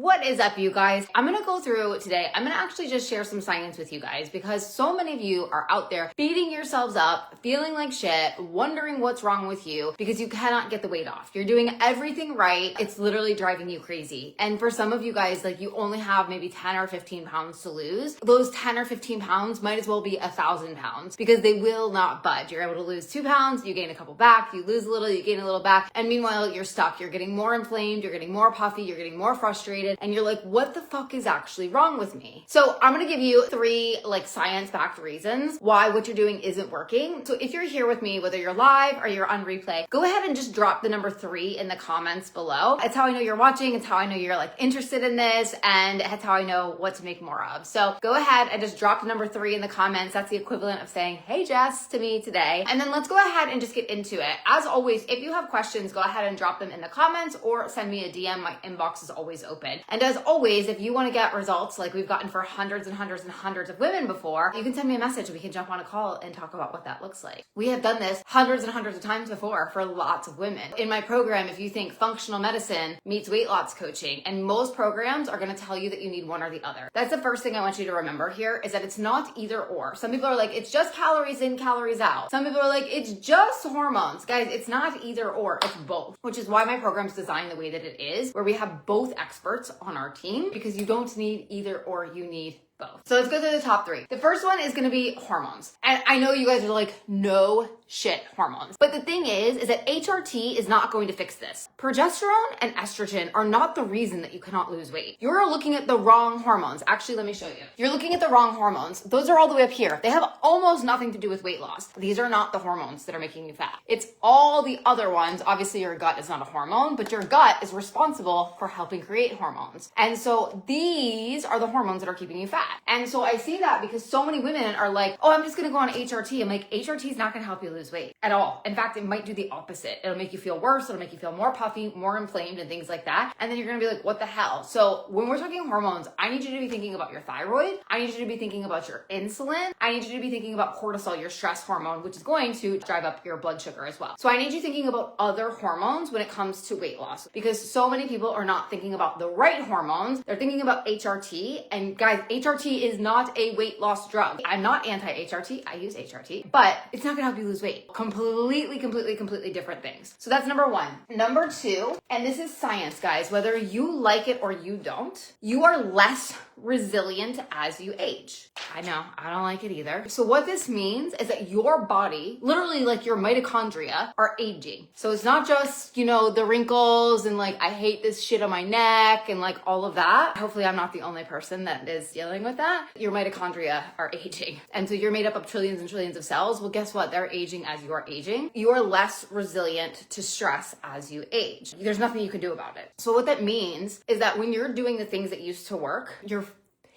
What is up, you guys? I'm gonna go through today. I'm gonna actually just share some science with you guys because so many of you are out there beating yourselves up, feeling like shit, wondering what's wrong with you because you cannot get the weight off. You're doing everything right. It's literally driving you crazy. And for some of you guys, like you only have maybe 10 or 15 pounds to lose. Those 10 or 15 pounds might as well be 1,000 pounds because they will not budge. You're able to lose 2 pounds, you gain a couple back, you lose a little, you gain a little back. And meanwhile, you're stuck. You're getting more inflamed, you're getting more puffy, you're getting more frustrated. And you're like, what the fuck is actually wrong with me? So I'm gonna give you 3 like science-backed reasons why what you're doing isn't working. So if you're here with me, whether you're live or you're on replay, go ahead and just drop the number 3 in the comments below. It's how I know you're watching. It's how I know you're like interested in this, and it's how I know what to make more of. So go ahead and just drop the number 3 in the comments. That's the equivalent of saying, hey Jess, to me today. And then let's go ahead and just get into it. As always, if you have questions, go ahead and drop them in the comments or send me a DM. My inbox is always open. And as always, if you want to get results like we've gotten for hundreds and hundreds and hundreds of women before, you can send me a message and we can jump on a call and talk about what that looks like. We have done this hundreds and hundreds of times before for lots of women. In my program, if you think functional medicine meets weight loss coaching, and most programs are going to tell you that you need one or the other. That's the first thing I want you to remember here is that it's not either or. Some people are like, it's just calories in, calories out. Some people are like, it's just hormones. Guys, it's not either or, it's both, which is why my program's designed the way that it is, where we have both experts on our team, because you don't need either or, you need both. So let's go through the top 3. The first one is going to be hormones. And I know you guys are like, no shit, hormones. But the thing is that HRT is not going to fix this. Progesterone and estrogen are not the reason that you cannot lose weight. You're looking at the wrong hormones. Actually, let me show you. You're looking at the wrong hormones. Those are all the way up here. They have almost nothing to do with weight loss. These are not the hormones that are making you fat. It's all the other ones. Obviously, your gut is not a hormone, but your gut is responsible for helping create hormones. And so these are the hormones that are keeping you fat. And so I see that because so many women are like, oh, I'm just going to go on HRT. I'm like, HRT is not going to help you lose weight at all. In fact, it might do the opposite. It'll make you feel worse. It'll make you feel more puffy, more inflamed and things like that. And then you're going to be like, what the hell? So when we're talking hormones, I need you to be thinking about your thyroid. I need you to be thinking about your insulin. I need you to be thinking about cortisol, your stress hormone, which is going to drive up your blood sugar as well. So I need you thinking about other hormones when it comes to weight loss, because so many people are not thinking about the right hormones. They're thinking about HRT. And guys, HRT is not a weight loss drug. I'm not anti-HRT. I use HRT, but it's not gonna help you lose weight. Completely different things. So that's number 1. Number 2, and this is science, guys, whether you like it or you don't, you are less resilient as you age. I know, I don't like it either. So what this means is that your body, literally like your mitochondria, are aging. So it's not just, you know, the wrinkles and like, I hate this shit on my neck and like all of that. Hopefully I'm not the only person that is dealing with that. Your mitochondria are aging. And so you're made up of trillions and trillions of cells. Well, guess what? They're aging as you are aging. You are less resilient to stress as you age. There's nothing you can do about it. So what that means is that when you're doing the things that used to work, you're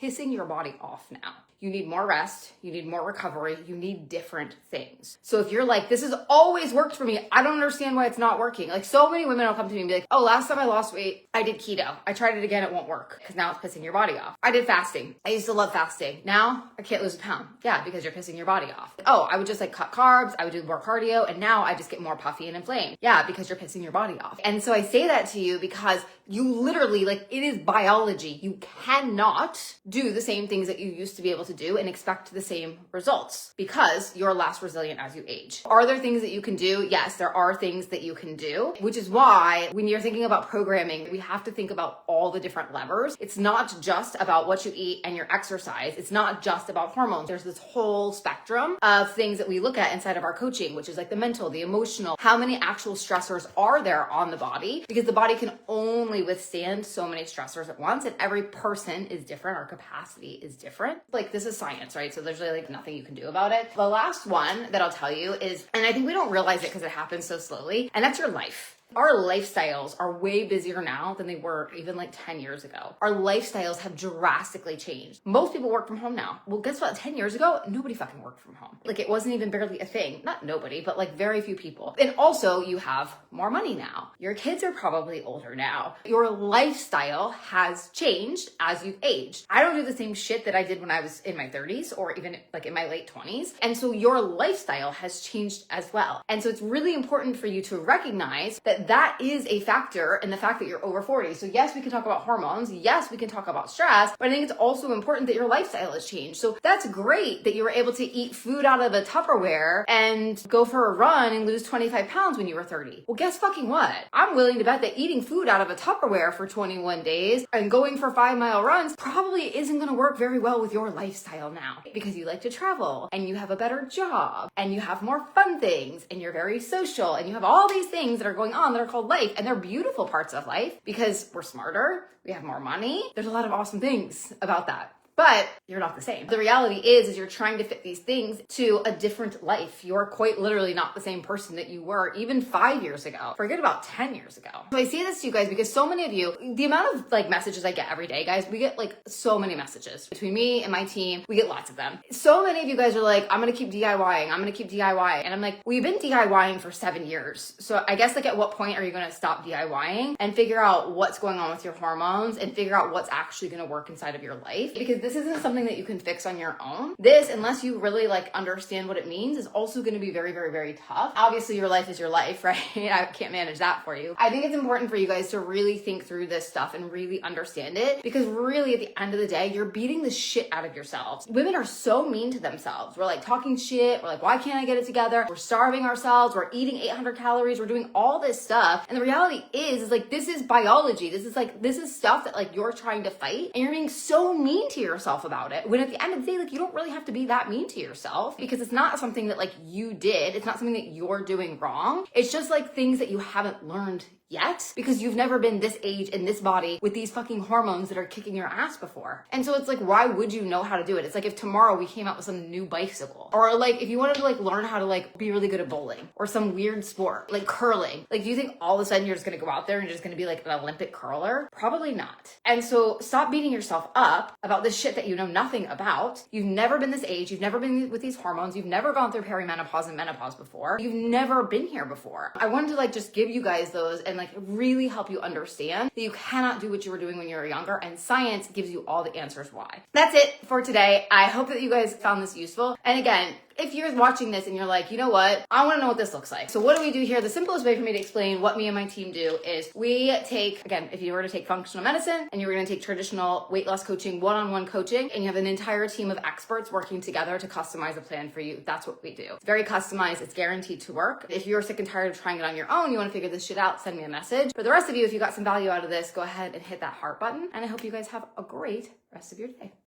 pissing your body off now. You need more rest, you need more recovery, you need different things. So if you're like, this has always worked for me, I don't understand why it's not working. Like so many women will come to me and be like, oh, last time I lost weight, I did keto. I tried it again, it won't work because now it's pissing your body off. I did fasting. I used to love fasting. Now I can't lose a pound. Yeah, because you're pissing your body off. Oh, I would just like cut carbs, I would do more cardio, and now I just get more puffy and inflamed. Yeah, because you're pissing your body off. And so I say that to you because you literally, like, it is biology. You cannot do the same things that you used to be able to do and expect the same results because you're less resilient as you age. Are there things that you can do? Yes, there are things that you can do, which is why when you're thinking about programming, we have to think about all the different levers. It's not just about what you eat and your exercise. It's not just about hormones. There's this whole spectrum of things that we look at inside of our coaching, which is like the mental, the emotional, how many actual stressors are there on the body, because the body can only withstand so many stressors at once, and every person is different. Our capacity is different. Like, this is science, right? So there's really like nothing you can do about it. The last one that I'll tell you is, and I think we don't realize it because it happens so slowly, and that's your life. Our lifestyles are way busier now than they were even like 10 years ago. Our lifestyles have drastically changed. Most people work from home now. Well, guess what? 10 years ago, nobody fucking worked from home. Like, it wasn't even barely a thing. Not nobody, but like very few people. And also you have more money now. Your kids are probably older now. Your lifestyle has changed as you've aged. I don't do the same shit that I did when I was in my 30s or even like in my late 20s. And so your lifestyle has changed as well. And so it's really important for you to recognize that that is a factor in the fact that you're over 40. So yes, we can talk about hormones. Yes, we can talk about stress, but I think it's also important that your lifestyle has changed. So that's great that you were able to eat food out of a Tupperware and go for a run and lose 25 pounds when you were 30. Well, guess fucking what? I'm willing to bet that eating food out of a Tupperware for 21 days and going for 5-mile runs probably isn't going to work very well with your lifestyle now, because you like to travel and you have a better job and you have more fun things and you're very social and you have all these things that are going on that are called life, and they're beautiful parts of life because we're smarter, we have more money. There's a lot of awesome things about that. But you're not the same. The reality is you're trying to fit these things to a different life. You're quite literally not the same person that you were even 5 years ago. Forget about 10 years ago. So I say this to you guys because so many of you, the amount of like messages I get every day, guys, we get like so many messages between me and my team. We get lots of them. So many of you guys are like, I'm going to keep DIYing. I'm going to keep DIYing. And I'm like, we've been DIYing for 7 years. So I guess like at what point are you going to stop DIYing and figure out what's going on with your hormones and figure out what's actually going to work inside of your life? Because this isn't something that you can fix on your own. This, unless you really like understand what it means, is also going to be very, very, very tough. Obviously your life is your life, right? I can't manage that for you. I think it's important for you guys to really think through this stuff and really understand it, because really at the end of the day, you're beating the shit out of yourselves. Women are so mean to themselves. We're like talking shit. We're like, why can't I get it together? We're starving ourselves. We're eating 800 calories. We're doing all this stuff. And the reality is like, this is biology. This is stuff that like you're trying to fight, and you're being so mean to yourself about it, when at the end of the day, like, you don't really have to be that mean to yourself, because it's not something that like you did. It's not something that you're doing wrong. It's just like things that you haven't learned yet, because you've never been this age in this body with these fucking hormones that are kicking your ass before. And so it's like, why would you know how to do it? It's like if tomorrow we came out with some new bicycle, or like if you wanted to like learn how to like be really good at bowling or some weird sport like curling. Like, do you think all of a sudden you're just gonna go out there and you're just gonna be like an Olympic curler? Probably not. And so stop beating yourself up about this shit that you know nothing about. You've never been this age. You've never been with these hormones. You've never gone through perimenopause and menopause before. You've never been here before. I wanted to like just give you guys those and like really help you understand that you cannot do what you were doing when you were younger, and science gives you all the answers why. That's it for today. I hope that you guys found this useful. And again, if you're watching this and you're like, you know what, I want to know what this looks like. So what do we do here? The simplest way for me to explain what me and my team do is we take, again, if you were to take functional medicine and you were going to take traditional weight loss coaching, one-on-one coaching, and you have an entire team of experts working together to customize a plan for you, that's what we do. It's very customized. It's guaranteed to work. If you're sick and tired of trying it on your own, you want to figure this shit out, send me a message. For the rest of you, if you got some value out of this, go ahead and hit that heart button. And I hope you guys have a great rest of your day.